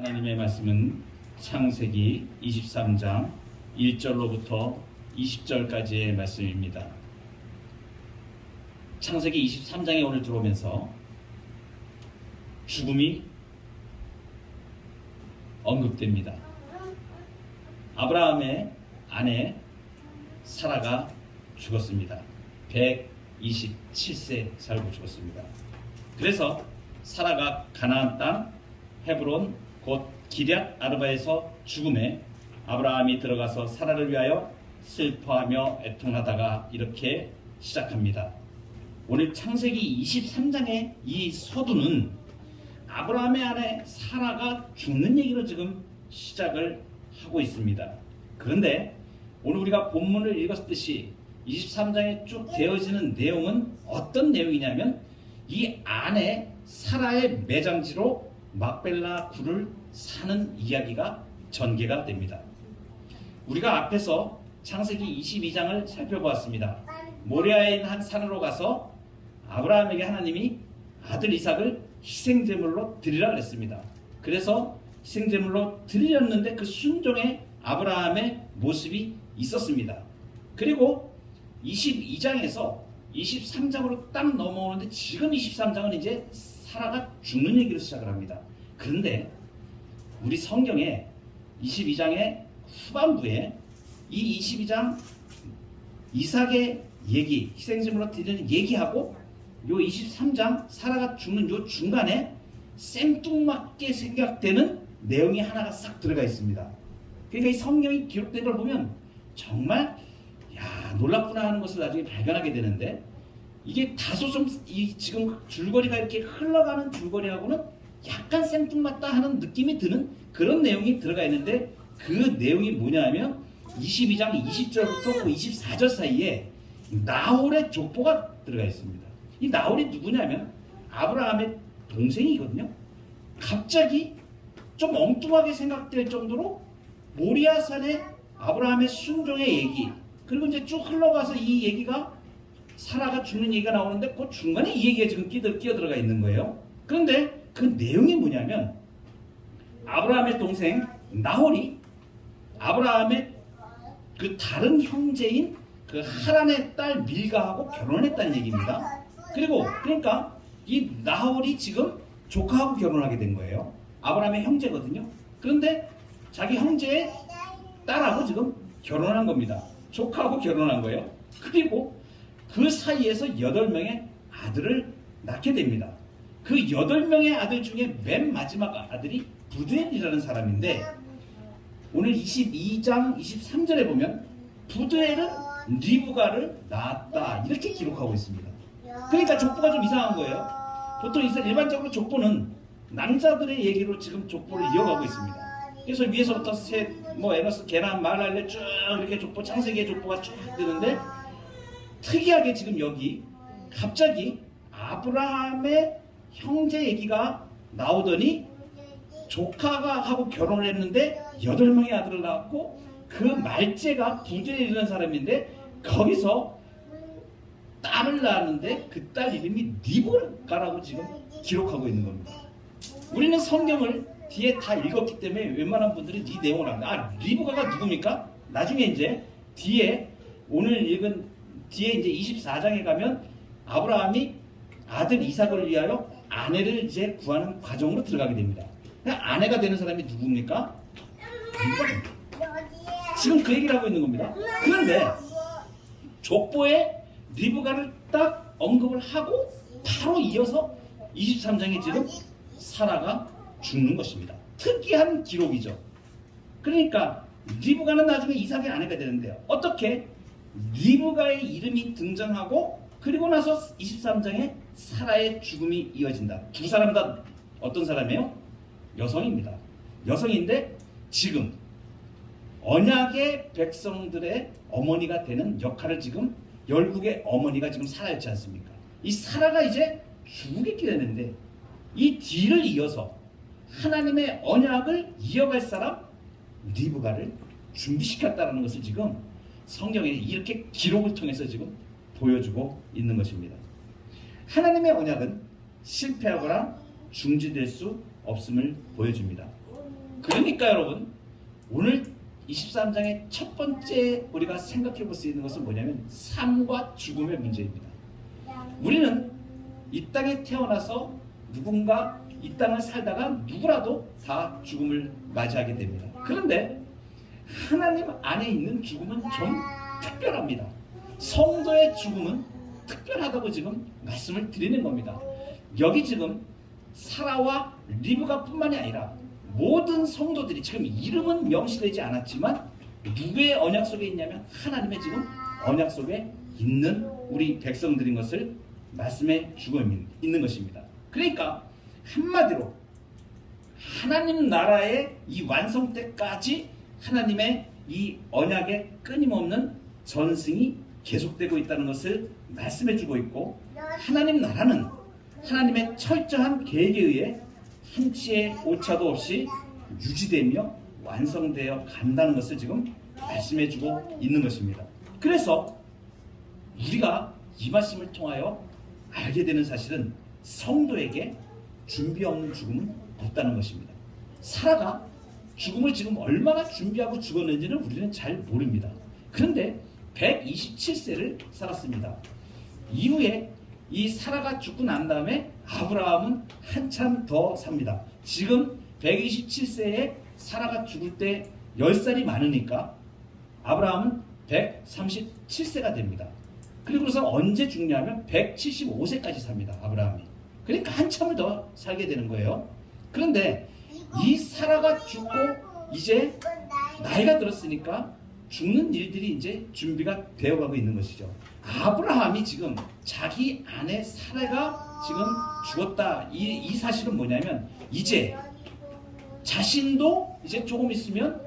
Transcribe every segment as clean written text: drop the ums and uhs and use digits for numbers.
하나님의 말씀은 창세기 23장 1절로부터 20절까지의 말씀입니다. 창세기 23장에 오늘 들어오면서 죽음이 언급됩니다. 아브라함의 아내 사라가 죽었습니다. 127세 살고 죽었습니다. 그래서 사라가 가나안 땅 헤브론 곧 기럇 아르바에서 죽음에 아브라함이 들어가서 사라를 위하여 슬퍼하며 애통하다가 이렇게 시작합니다. 오늘 창세기 23장의 이 서두는 아브라함의 아내 사라가 죽는 얘기로 지금 시작을 하고 있습니다. 그런데 오늘 우리가 본문을 읽었듯이 23장에 쭉 되어지는 내용은 어떤 내용이냐면 이 아내 사라의 매장지로 막벨라 굴을 사는 이야기가 전개가 됩니다. 우리가 앞에서 창세기 22장을 살펴보았습니다. 모리아에 있는 한 산으로 가서 아브라함에게 하나님이 아들 이삭을 희생제물로 드리라 그랬습니다. 그래서 희생제물로 드리렸는데 그 순종의 아브라함의 모습이 있었습니다. 그리고 22장에서 23장으로 딱 넘어오는데 지금 23장은 이제 사라가 죽는 얘기로 시작을 합니다. 그런데 우리 성경에 22장의 후반부에 이 22장 이삭의 얘기, 희생제물로 드리는 얘기하고 요 23장 사라가 죽는 요 중간에 생뚱맞게 생각되는 내용이 하나가 싹 들어가 있습니다. 그러니까 이 성경이 기록된 걸 보면 정말 놀랍구나 하는 것을 나중에 발견하게 되는데 이게 다소 좀 지금 줄거리가 이렇게 흘러가는 줄거리하고는 약간 생뚱맞다 하는 느낌이 드는 그런 내용이 들어가 있는데 그 내용이 뭐냐면 22장 20절부터 24절 사이에 나홀의 족보가 들어가 있습니다. 이 나홀이 누구냐면 아브라함의 동생이거든요. 갑자기 좀 엉뚱하게 생각될 정도로 모리아산의 아브라함의 순종의 얘기 그리고 이제 쭉 흘러가서 이 얘기가 사라가 죽는 얘기가 나오는데 그 중간에 이 얘기가 지금 끼어 들어가 있는 거예요. 그런데 그 내용이 뭐냐면 아브라함의 동생 나홀이 아브라함의 그 다른 형제인 그 하란의 딸 밀가하고 결혼했다는 얘기입니다. 그리고 그러니까 이 나홀이 지금 조카하고 결혼하게 된 거예요. 아브라함의 형제거든요. 그런데 자기 형제의 딸하고 지금 결혼한 겁니다. 조카하고 결혼한 거예요. 그리고 그 사이에서 8명의 아들을 낳게 됩니다. 그 8명의 아들 중에 맨 마지막 아들이 부두엘이라는 사람인데 오늘 22장 23절에 보면 부두엘은 리브가를 낳았다 이렇게 기록하고 있습니다. 그러니까 족보가 좀 이상한 거예요. 보통 일반적으로 족보는 남자들의 얘기로 지금 족보를 이어가고 있습니다. 그래서 위에서부터 셋, 에너스, 게람, 마랄레 쭉 이렇게 족보, 창세기의 족보가 쭉 뜨는데 특이하게 지금 여기 갑자기 아브라함의 형제 얘기가 나오더니 조카가 하고 결혼을 했는데 8명의 아들을 낳았고 그 말째가 부두엘이라는 사람인데 거기서 딸을 낳았는데 그 딸 이름이 리브가라고 지금 기록하고 있는 겁니다. 우리는 성경을 뒤에 다 읽었기 때문에 웬만한 분들이 이 내용을 압니다. 리브가가 누굽니까? 나중에 이제 뒤에 오늘 읽은 뒤에 이제 24장에 가면 아브라함이 아들 이삭을 위하여 아내를 이제 구하는 과정으로 들어가게 됩니다. 아내가 되는 사람이 누굽니까? 지금 그 얘기를 하고 있는 겁니다. 그런데 족보에 리브가를 딱 언급을 하고 바로 이어서 23장에 지금 사라가 죽는 것입니다. 특이한 기록이죠. 그러니까 리브가는 나중에 이삭의 아내가 되는데요. 어떻게 리브가의 이름이 등장하고 그리고 나서 23장에 사라의 죽음이 이어진다. 두 사람 다 어떤 사람이에요? 여성입니다. 여성인데 지금 언약의 백성들의 어머니가 되는 역할을 지금 열국의 어머니가 지금 사라였지 않습니까? 이 사라가 이제 죽겠게 되는데 이 뒤를 이어서 하나님의 언약을 이어갈 사람 리브가를 준비시켰다는 것을 지금 성경에 이렇게 기록을 통해서 지금 보여주고 있는 것입니다. 하나님의 언약은 실패하거나 중지될 수 없음을 보여줍니다. 그러니까 여러분, 오늘 23장의 첫 번째 우리가 생각해 볼 수 있는 것은 뭐냐면 삶과 죽음의 문제입니다. 우리는 이 땅에 태어나서 누군가 이 땅을 살다가 누구라도 다 죽음을 맞이하게 됩니다. 그런데 하나님 안에 있는 죽음은 좀 특별합니다. 성도의 죽음은 특별하다고 지금 말씀을 드리는 겁니다. 여기 지금 사라와 리브가 뿐만이 아니라 모든 성도들이 지금 이름은 명시되지 않았지만 누구의 언약 속에 있냐면 하나님의 지금 언약 속에 있는 우리 백성들인 것을 말씀해 주고 있는 것입니다. 그러니까 한마디로 하나님 나라의 이 완성 때까지 하나님의 이 언약의 끊임없는 전승이 계속되고 있다는 것을 말씀해 주고 있고, 하나님 나라는 하나님의 철저한 계획에 의해 한치의 오차도 없이 유지되며 완성되어 간다는 것을 지금 말씀해 주고 있는 것입니다. 그래서 우리가 이 말씀을 통하여 알게 되는 사실은 성도에게 준비 없는 죽음은 없다는 것입니다. 사라가 죽음을 지금 얼마나 준비하고 죽었는지는 우리는 잘 모릅니다. 그런데 127세를 살았습니다. 이후에 이 사라가 죽고 난 다음에 아브라함은 한참 더 삽니다. 지금 127세에 사라가 죽을 때 10살이 많으니까 아브라함은 137세가 됩니다. 그리고 그래서 언제 죽냐면 175세까지 삽니다. 아브라함이. 그러니까 한참을 더 살게 되는 거예요. 그런데 이 사라가 죽고 이제 나이가 들었으니까 죽는 일들이 이제 준비가 되어가고 있는 것이죠. 아브라함이 지금 자기 아내 사라가 지금 죽었다. 이 사실은 뭐냐면 이제 자신도 이제 조금 있으면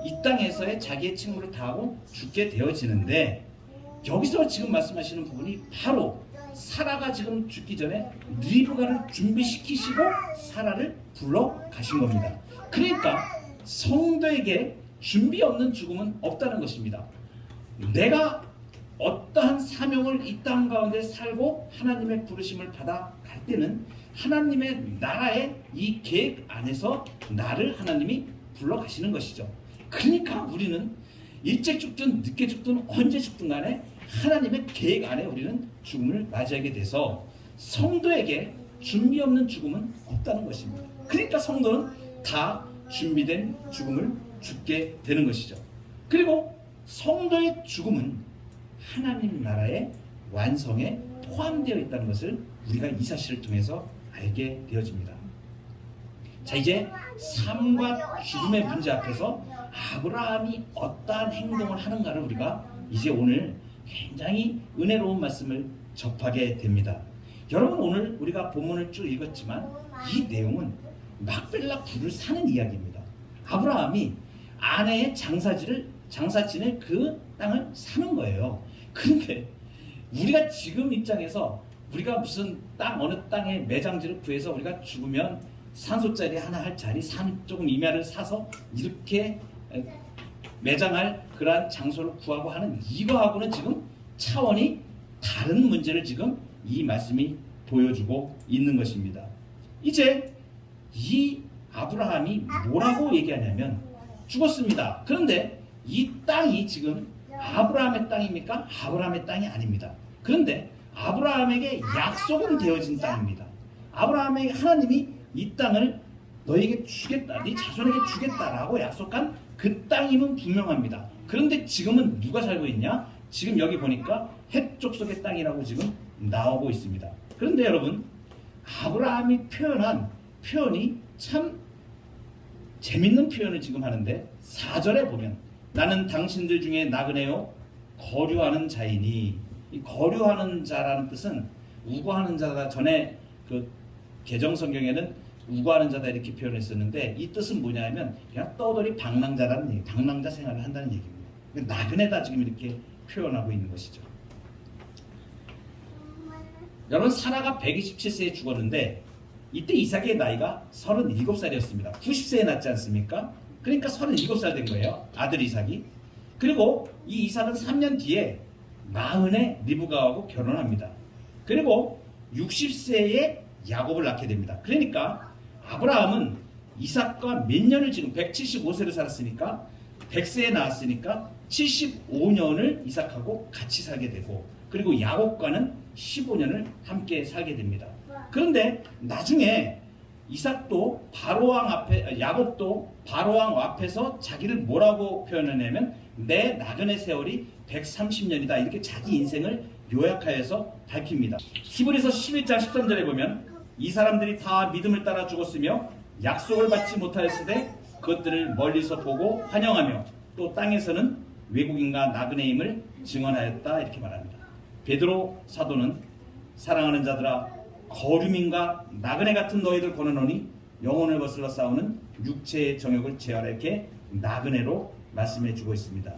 이 땅에서의 자기의 책무를 다하고 죽게 되어지는데, 여기서 지금 말씀하시는 부분이 바로 사라가 지금 죽기 전에 리브가를 준비시키시고 사라를 불러 가신 겁니다. 그러니까 성도에게 준비 없는 죽음은 없다는 것입니다. 내가 어떠한 사명을 이 땅 가운데 살고 하나님의 부르심을 받아 갈 때는 하나님의 나라의 이 계획 안에서 나를 하나님이 불러 가시는 것이죠. 그러니까 우리는 일찍 죽든 늦게 죽든 언제 죽든 간에 하나님의 계획 안에 우리는 죽음을 맞이하게 돼서 성도에게 준비 없는 죽음은 없다는 것입니다. 그러니까 성도는 다 준비된 죽음을 죽게 되는 것이죠. 그리고 성도의 죽음은 하나님 나라의 완성에 포함되어 있다는 것을 우리가 이 사실을 통해서 알게 되어집니다. 자, 이제 삶과 죽음의 문제 앞에서 아브라함이 어떠한 행동을 하는가를 우리가 이제 오늘 굉장히 은혜로운 말씀을 접하게 됩니다. 여러분, 오늘 우리가 본문을 쭉 읽었지만 이 내용은 막벨라 굴을 사는 이야기입니다. 아브라함이 아내의 장사진의 그 땅을 사는 거예요. 그런데 우리가 지금 입장에서 우리가 무슨 어느 땅에 매장지를 구해서 우리가 죽으면 산소짜리 하나 할 자리 조금 임야를 사서 이렇게 매장할 그러한 장소를 구하고 하는 이거하고는 지금 차원이 다른 문제를 지금 이 말씀이 보여주고 있는 것입니다. 이제 이 아브라함이 뭐라고 얘기하냐면 죽었습니다. 그런데 이 땅이 지금 아브라함의 땅입니까? 아브라함의 땅이 아닙니다. 그런데 아브라함에게 약속은 되어진 땅입니다. 아브라함에게 하나님이 이 땅을 너에게 주겠다, 네 자손에게 주겠다라고 약속한 그 땅임은 분명합니다. 그런데 지금은 누가 살고 있냐? 지금 여기 보니까 헷 족속의 땅이라고 지금 나오고 있습니다. 그런데 여러분, 아브라함이 표현한 표현이 참 재밌는 표현을 지금 하는데 4절에 보면 나는 당신들 중에 나그네요 거류하는 자이니, 이 거류하는 자라는 뜻은 우고하는 자다. 전에 그 개정 성경에는 우고하는 자다 이렇게 표현했었는데 이 뜻은 뭐냐면 그냥 떠돌이 방랑자라는 얘기, 방랑자 생활을 한다는 얘기입니다. 나그네다 지금 이렇게 표현하고 있는 것이죠. 여러분, 사라가 127세에 죽었는데 이때 이삭의 나이가 37살이었습니다. 90세에 낳지 않습니까? 그러니까 37살 된 거예요. 아들 이삭이. 그리고 이 이삭은 3년 뒤에 나흔의 리브가하고 결혼합니다. 그리고 60세에 야곱을 낳게 됩니다. 그러니까 아브라함은 이삭과 몇 년을 지금 175세를 살았으니까 100세에 나왔으니까 75년을 이삭하고 같이 살게 되고, 그리고 야곱과는 15년을 함께 살게 됩니다. 그런데 나중에 이삭도 바로왕 앞에, 야곱도 바로왕 앞에서 자기를 뭐라고 표현하냐면 내 나그네 세월이 130년이다, 이렇게 자기 인생을 요약하여서 밝힙니다. 히브리서 11장 13절에 보면 이 사람들이 다 믿음을 따라 죽었으며 약속을 받지 못하였으되 그것들을 멀리서 보고 환영하며 또 땅에서는 외국인과 나그네임을 증언하였다, 이렇게 말합니다. 베드로 사도는 사랑하는 자들아, 거류민과 나그네 같은 너희들 권하노니 영혼을 거슬러 싸우는 육체의 정욕을 제하라, 이렇게 나그네로 말씀해 주고 있습니다.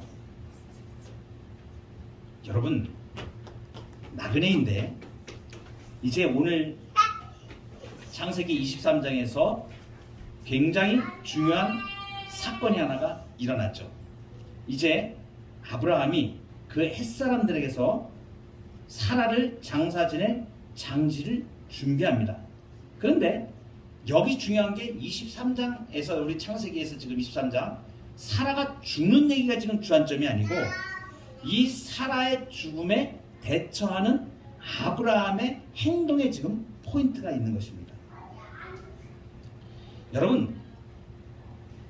여러분, 나그네인데 이제 오늘 창세기 23장에서 굉장히 중요한 사건이 하나가 일어났죠. 이제 아브라함이 그 햇사람들에게서 사라를 장사 지낼 장지를 준비합니다. 그런데 여기 중요한 게 23장에서, 우리 창세기에서 지금 23장 사라가 죽는 얘기가 지금 주안점이 아니고 이 사라의 죽음에 대처하는 아브라함의 행동에 지금 포인트가 있는 것입니다. 여러분,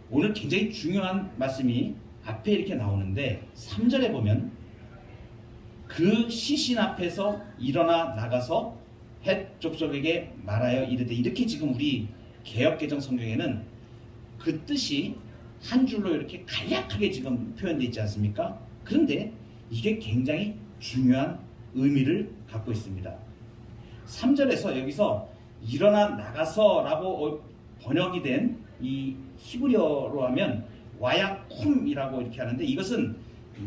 오늘 굉장히 중요한 말씀이 앞에 이렇게 나오는데 3절에 보면 그 시신 앞에서 일어나 나가서 헷 족속에게 말하여 이르되, 이렇게 지금 우리 개역개정 성경에는 그 뜻이 한 줄로 이렇게 간략하게 지금 표현되어 있지 않습니까? 그런데 이게 굉장히 중요한 의미를 갖고 있습니다. 3절에서 여기서 일어나 나가서 라고 번역이 된 이 히브리어로 하면 와야쿰이라고 이렇게 하는데, 이것은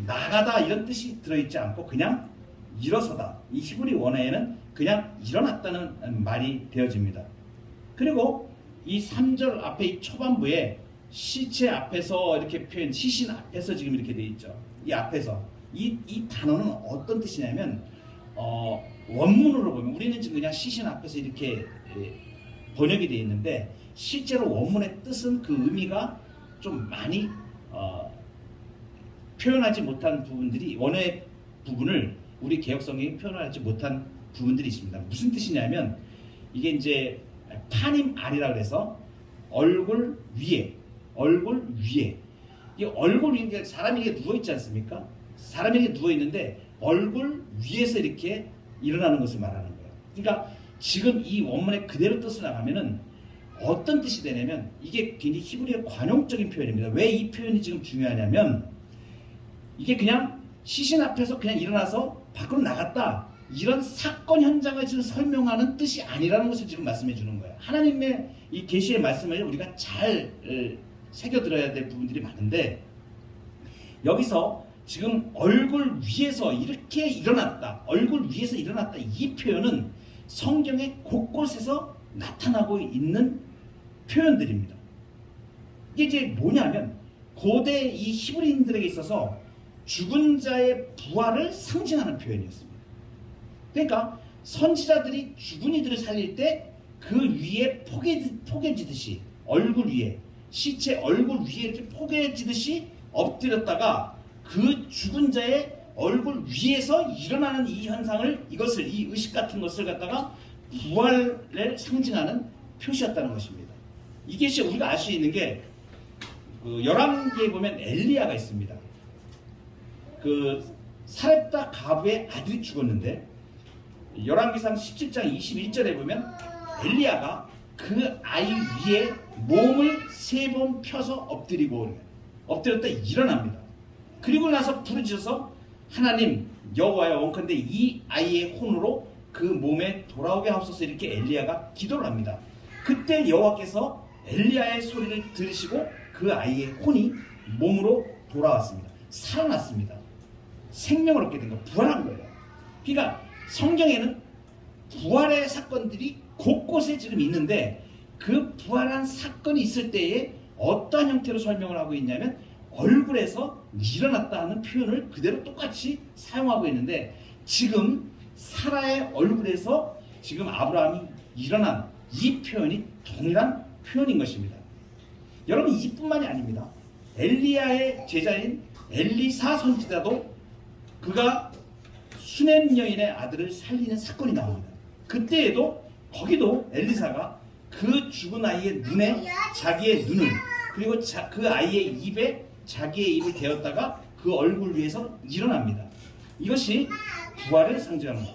나가다 이런 뜻이 들어있지 않고 그냥 일어서다, 이 히브리 원어에는 그냥 일어났다는 말이 되어집니다. 그리고 이 3절 앞에 이 초반부에 시체 앞에서 이렇게 표현, 시신 앞에서 지금 이렇게 되어 있죠. 이 앞에서 이 단어는 어떤 뜻이냐면 원문으로 보면 우리는 지금 그냥 시신 앞에서 이렇게 번역이 되어 있는데, 실제로 원문의 뜻은 그 의미가 좀 많이 표현하지 못한 부분들이, 원어의 부분을 우리 개역성경이 표현하지 못한 부분들이 있습니다. 무슨 뜻이냐면 이게 이제 파님 아리라 그래서 얼굴 위에, 이 얼굴 위에 사람이 이렇게 누워 있지 않습니까? 사람이 이렇게 누워 있는데 얼굴 위에서 이렇게 일어나는 것을 말하는 거예요. 그러니까 지금 이 원문의 그대로 뜻을 나가면은 어떤 뜻이 되냐면, 이게 굉장히 히브리의 관용적인 표현입니다. 왜 이 표현이 지금 중요하냐면, 이게 그냥 시신 앞에서 그냥 일어나서 밖으로 나갔다, 이런 사건 현장을 지금 설명하는 뜻이 아니라는 것을 지금 말씀해 주는 거예요. 하나님의 이 계시의 말씀을 우리가 잘 새겨들어야 될 부분들이 많은데, 여기서 지금 얼굴 위에서 이렇게 일어났다, 얼굴 위에서 일어났다, 이 표현은 성경의 곳곳에서 나타나고 있는 표현들입니다. 이게 이제 뭐냐면 고대 이 히브리인들에게 있어서 죽은 자의 부활을 상징하는 표현이었습니다. 그러니까 선지자들이 죽은 이들을 살릴 때 그 위에 포개지듯이, 얼굴 위에, 시체 얼굴 위에 이렇게 포개지듯이 엎드렸다가 그 죽은 자의 얼굴 위에서 일어나는 이 현상을, 이것을, 이 의식 같은 것을 갖다가 부활을 상징하는 표시였다는 것입니다. 이게 우리가 알 수 있는 게 그 열왕기에 보면 엘리야가 있습니다. 그 사렙다 가부의 아들이 죽었는데 열왕기상 17장 21절에 보면 엘리야가 그 아이 위에 몸을 3번 펴서 엎드렸다 일어납니다. 그리고 나서 부르짖어서 하나님 여호와여, 원컨대 이 아이의 혼으로 그 몸에 돌아오게 하옵소서, 이렇게 엘리야가 기도를 합니다. 그때 여호와께서 엘리야의 소리를 들으시고 그 아이의 혼이 몸으로 돌아왔습니다. 살아났습니다. 생명을 얻게 된 거, 부활한 거예요. 그러니까 성경에는 부활의 사건들이 곳곳에 지금 있는데, 그 부활한 사건이 있을 때에 어떠한 형태로 설명을 하고 있냐면 얼굴에서 일어났다 하는 표현을 그대로 똑같이 사용하고 있는데, 지금 사라의 얼굴에서 지금 아브라함이 일어난 이 표현이 동일한 표현인 것입니다. 여러분 이뿐만이 아닙니다. 엘리야의 제자인 엘리사 선지자도 그가 수넴 여인의 아들을 살리는 사건이 나옵니다. 그때에도 거기도 엘리사가 그 죽은 아이의 눈에 자기의 눈을 그리고 그 아이의 입에 자기의 입을 대었다가 그 얼굴 위에서 일어납니다. 이것이 부활을 상징합니다.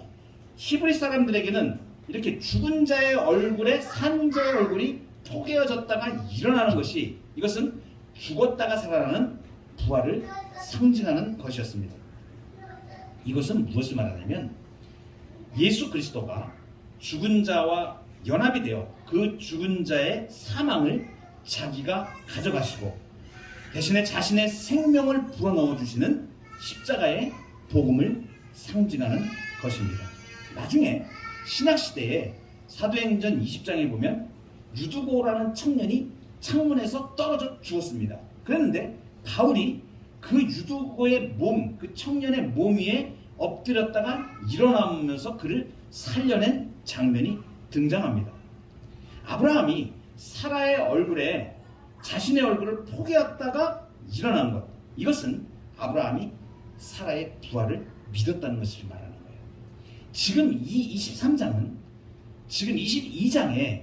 히브리 사람들에게는 이렇게 죽은 자의 얼굴에 산 자의 얼굴이 포개어졌다가 일어나는 것이 이것은 죽었다가 살아나는 부활을 상징하는 것이었습니다. 이것은 무엇을 말하냐면 예수 그리스도가 죽은 자와 연합이 되어 그 죽은 자의 사망을 자기가 가져가시고 대신에 자신의 생명을 불어넣어 주시는 십자가의 복음을 상징하는 것입니다. 나중에 신약시대에 사도행전 20장에 보면 유두고라는 청년이 창문에서 떨어져 죽었습니다. 그랬는데 바울이 그 유두고의 몸, 그 청년의 몸 위에 엎드렸다가 일어나면서 그를 살려낸 장면이 등장합니다. 아브라함이 사라의 얼굴에 자신의 얼굴을 포개었다가 일어난 것, 이것은 아브라함이 사라의 부활을 믿었다는 것을 말하는 거예요. 지금 이 23장은 지금 22장에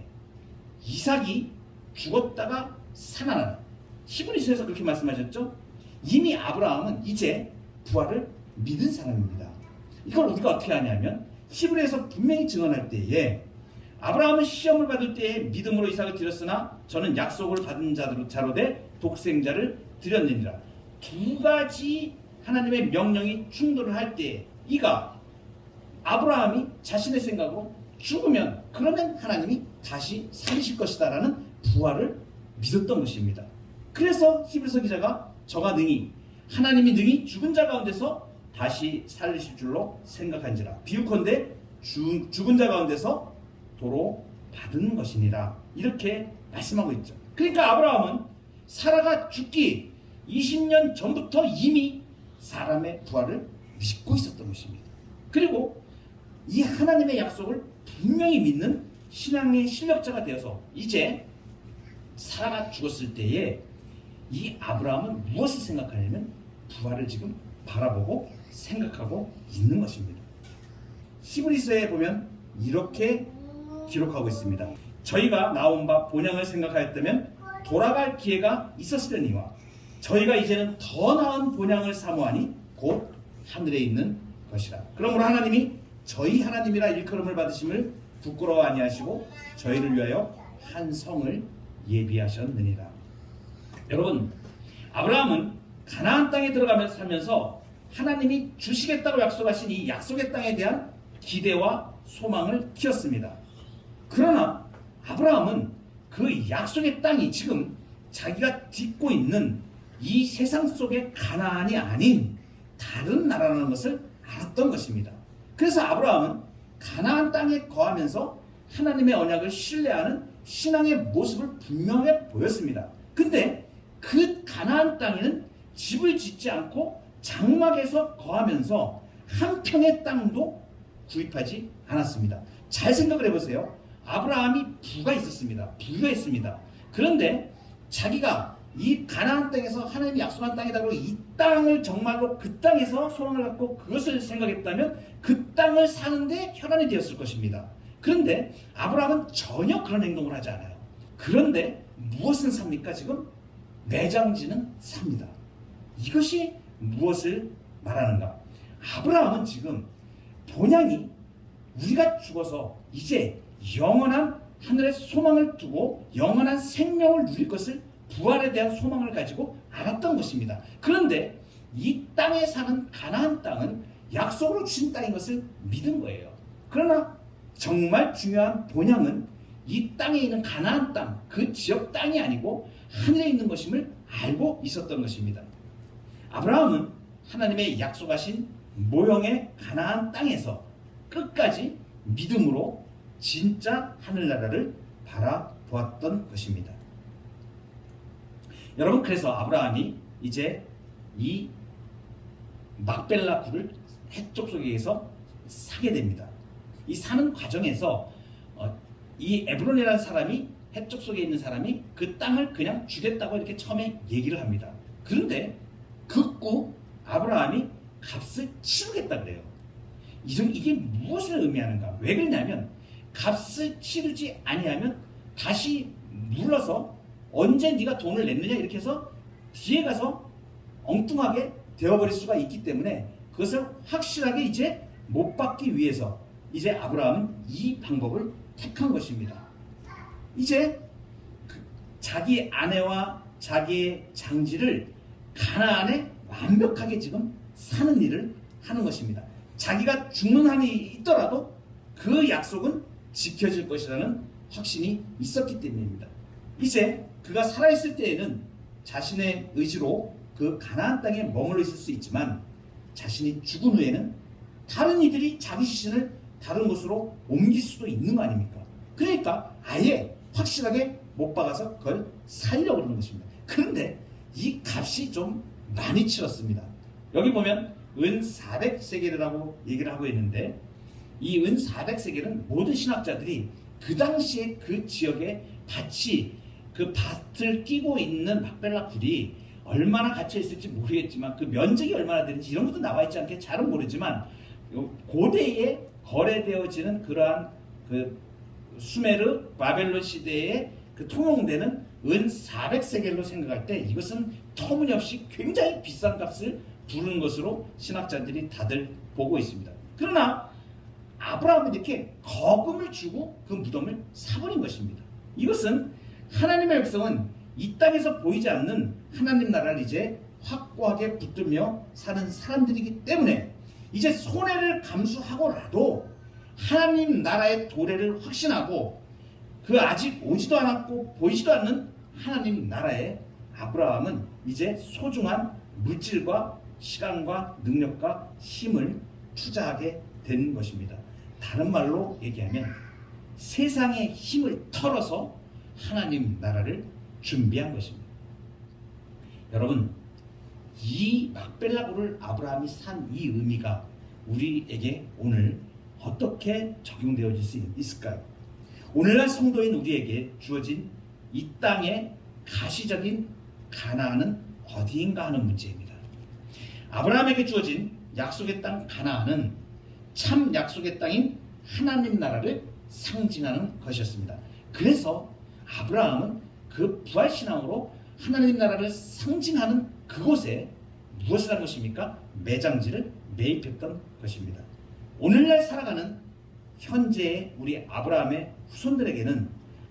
이삭이 죽었다가 살아나는, 히브리서에서 그렇게 말씀하셨죠? 이미 아브라함은 이제 부활을 믿은 사람입니다. 이걸 우리가 어떻게 하냐면 히브리에서 분명히 증언할 때에 아브라함은 시험을 받을 때에 믿음으로 이삭을 드렸으나 저는 약속을 받은 자로 돼 독생자를 드렸느니라. 두 가지 하나님의 명령이 충돌을 할 때 이가 아브라함이 자신의 생각으로 죽으면 그러면 하나님이 다시 살리실 것이다 라는 부활을 믿었던 것입니다. 그래서 히브리서 기자가 저가 능히 하나님이 능히 죽은 자 가운데서 다시 살리실 줄로 생각한지라. 비유컨대 죽은 자 가운데서 도로 받은 것이니라. 이렇게 말씀하고 있죠. 그러니까 아브라함은 사라가 죽기 20년 전부터 이미 사람의 부활을 믿고 있었던 것입니다. 그리고 이 하나님의 약속을 분명히 믿는 신앙의 실력자가 되어서 이제 사라가 죽었을 때에 이 아브라함은 무엇을 생각하냐면 부활을 지금 바라보고 생각하고 있는 것입니다. 히브리서에 보면 이렇게 기록하고 있습니다. 저희가 나온 바 본향을 생각하였다면 돌아갈 기회가 있었으려니와 저희가 이제는 더 나은 본향을 사모하니 곧 하늘에 있는 것이라. 그러므로 하나님이 저희 하나님이라 일컬음을 받으심을 부끄러워 아니하시고 저희를 위하여 한 성을 예비하셨느니라. 여러분, 아브라함은 가나안 땅에 들어가면서 살면서 하나님이 주시겠다고 약속하신 이 약속의 땅에 대한 기대와 소망을 키웠습니다. 그러나 아브라함은 그 약속의 땅이 지금 자기가 딛고 있는 이 세상 속의 가나안이 아닌 다른 나라라는 것을 알았던 것입니다. 그래서 아브라함은 가나안 땅에 거하면서 하나님의 언약을 신뢰하는 신앙의 모습을 분명하게 보였습니다. 근데 그 가나안 땅에는 집을 짓지 않고 장막에서 거하면서 한 평의 땅도 구입하지 않았습니다. 잘 생각을 해보세요. 아브라함이 부가 있었습니다. 부유했습니다. 그런데 자기가 이 가나안 땅에서 하나님이 약속한 땅이다 이 땅을 정말로 그 땅에서 소망을 갖고 그것을 생각했다면 그 땅을 사는데 혈안이 되었을 것입니다. 그런데 아브라함은 전혀 그런 행동을 하지 않아요. 그런데 무엇을 삽니까? 지금 매장지는 삽니다. 이것이 무엇을 말하는가? 아브라함은 지금 본향이 우리가 죽어서 이제 영원한 하늘의 소망을 두고 영원한 생명을 누릴 것을 부활에 대한 소망을 가지고 알았던 것입니다. 그런데 이 땅에 사는 가나안 땅은 약속으로 주신 땅인 것을 믿은 거예요. 그러나 정말 중요한 본향은 이 땅에 있는 가나안 땅, 그 지역 땅이 아니고 하늘에 있는 것임을 알고 있었던 것입니다. 아브라함은 하나님의 약속하신 모형의 가나안 땅에서 끝까지 믿음으로 진짜 하늘나라를 바라보았던 것입니다. 여러분, 그래서 아브라함이 이제 이 막벨라 굴을 해쪽 속에서 사게 됩니다. 이 사는 과정에서 이 에브론이라는 사람이 해쪽 속에 있는 사람이 그 땅을 그냥 주겠다고 이렇게 처음에 얘기를 합니다. 그런데 극구 아브라함이 값을 치르겠다 그래요. 이게 무엇을 의미하는가? 왜 그러냐면 값을 치르지 아니하면 다시 물러서 언제 네가 돈을 냈느냐 이렇게 해서 뒤에 가서 엉뚱하게 되어버릴 수가 있기 때문에 그것을 확실하게 이제 못 받기 위해서 이제 아브라함은 이 방법을 택한 것입니다. 이제 자기 아내와 자기의 장지를 가나안에 완벽하게 지금 사는 일을 하는 것입니다. 자기가 죽는 한이 있더라도 그 약속은 지켜질 것이라는 확신이 있었기 때문입니다. 이제 그가 살아있을 때에는 자신의 의지로 그 가나안 땅에 머물러 있을 수 있지만 자신이 죽은 후에는 다른 이들이 자기 시신을 다른 곳으로 옮길 수도 있는 거 아닙니까? 그러니까 아예 확실하게 못 박아서 그걸 살려고 그러는 것입니다. 그런데 이 값이 좀 많이 치렀습니다. 여기 보면 은 400세겔이라고 얘기를 하고 있는데 이 은 400세겔은 모든 신학자들이 그 당시에 그 지역에 그 밭을 끼고 있는 막벨라 굴이 얼마나 갇혀 있을지 모르겠지만 그 면적이 얼마나 되는지 이런 것도 나와 있지 않게 잘은 모르지만 고대에 거래되어지는 그러한 그 수메르 바벨론 시대에 그 통용되는 은 400세겔로 생각할 때 이것은 터무니없이 굉장히 비싼 값을 부르는 것으로 신학자들이 다들 보고 있습니다. 그러나 아브라함은 이렇게 거금을 주고 그 무덤을 사버린 것입니다. 이것은 하나님의 백성은 이 땅에서 보이지 않는 하나님 나라를 이제 확고하게 붙들며 사는 사람들이기 때문에 이제 손해를 감수하고라도 하나님 나라의 도래를 확신하고 그 아직 오지도 않았고 보이지도 않는 하나님 나라에 아브라함은 이제 소중한 물질과 시간과 능력과 힘을 투자하게 된 것입니다. 다른 말로 얘기하면 세상의 힘을 털어서 하나님 나라를 준비한 것입니다. 여러분, 이 막벨라굴을 아브라함이 산 이 의미가 우리에게 오늘 어떻게 적용되어질 수 있을까요? 오늘날 성도인 우리에게 주어진 이 땅의 가시적인 가나안은 어디인가 하는 문제입니다. 아브라함에게 주어진 약속의 땅 가나안은 참 약속의 땅인 하나님 나라를 상징하는 것이었습니다. 그래서 아브라함은 그 부활신앙으로 하나님 나라를 상징하는 그곳에 무엇을 한 것입니까? 매장지를 매입했던 것입니다. 오늘날 살아가는 현재의 우리 아브라함의 후손들에게는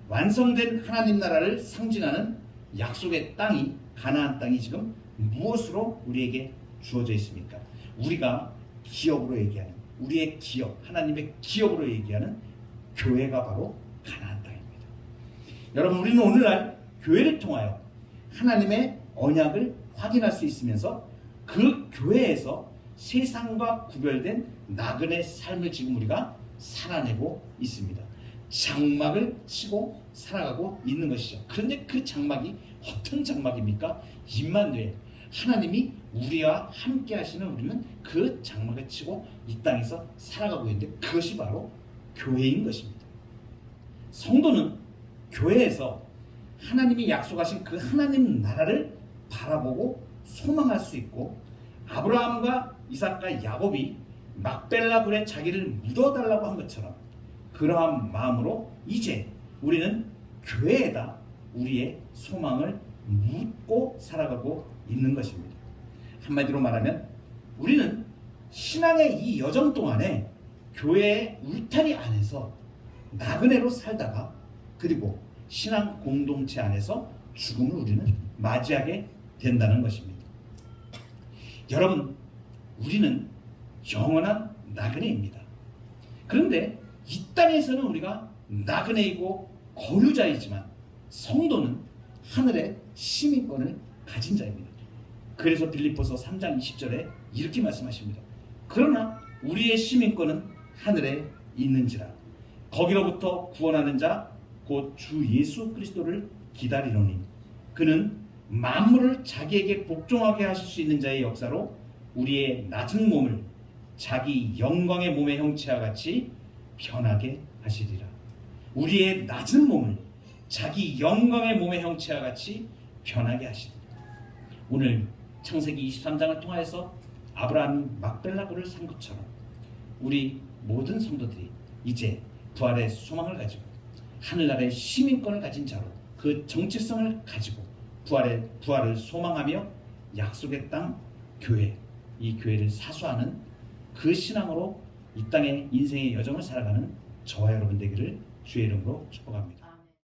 완성된 하나님 나라를 상징하는 약속의 땅이 가나안 땅이 지금 무엇으로 우리에게 주어져 있습니까? 우리가 기업으로 얘기하는 우리의 기업, 하나님의 기업으로 얘기하는 교회가 바로 가나안 땅입니다. 여러분, 우리는 오늘날 교회를 통하여 하나님의 언약을 확인할 수 있으면서 그 교회에서 세상과 구별된 나그네 삶을 지금 우리가 살아내고 있습니다. 장막을 치고 살아가고 있는 것이죠. 그런데 그 장막이 어떤 장막입니까? 임마누엘, 하나님이 우리와 함께 하시는 우리는 그 장막을 치고 이 땅에서 살아가고 있는데 그것이 바로 교회인 것입니다. 성도는 교회에서 하나님이 약속하신 그 하나님 나라를 바라보고 소망할 수 있고 아브라함과 이삭과 야곱이 막벨라 굴에 자기를 묻어달라고 한 것처럼 그러한 마음으로 이제 우리는 교회에다 우리의 소망을 묻고 살아가고 있는 것입니다. 한마디로 말하면 우리는 신앙의 이 여정 동안에 교회의 울타리 안에서 나그네로 살다가 그리고 신앙 공동체 안에서 죽음을 우리는 맞이하게 된다는 것입니다. 여러분, 우리는 영원한 나그네입니다. 그런데 이 땅에서는 우리가 나그네이고 거류자이지만 성도는 하늘의 시민권을 가진 자입니다. 그래서 빌립보서 3장 20절에 이렇게 말씀하십니다. 그러나 우리의 시민권은 하늘에 있는지라 거기로부터 구원하는 자 곧 주 예수 그리스도를 기다리노니 그는 만물을 자기에게 복종하게 하실 수 있는 자의 역사로 우리의 낮은 몸을 자기 영광의 몸의 형체와 같이 변하게 하시리라. 우리의 낮은 몸을 자기 영광의 몸의 형체와 같이 변하게 하십니다. 오늘 창세기 23장을 통하여서 아브라함이 막벨라고를 산 것처럼 우리 모든 성도들이 이제 부활의 소망을 가지고 하늘나라의 시민권을 가진 자로 그 정체성을 가지고 부활을 소망하며 약속의 땅 교회, 이 교회를 사수하는 그 신앙으로 이 땅의 인생의 여정을 살아가는 저와 여러분 되기를 주의 이름으로 축복합니다.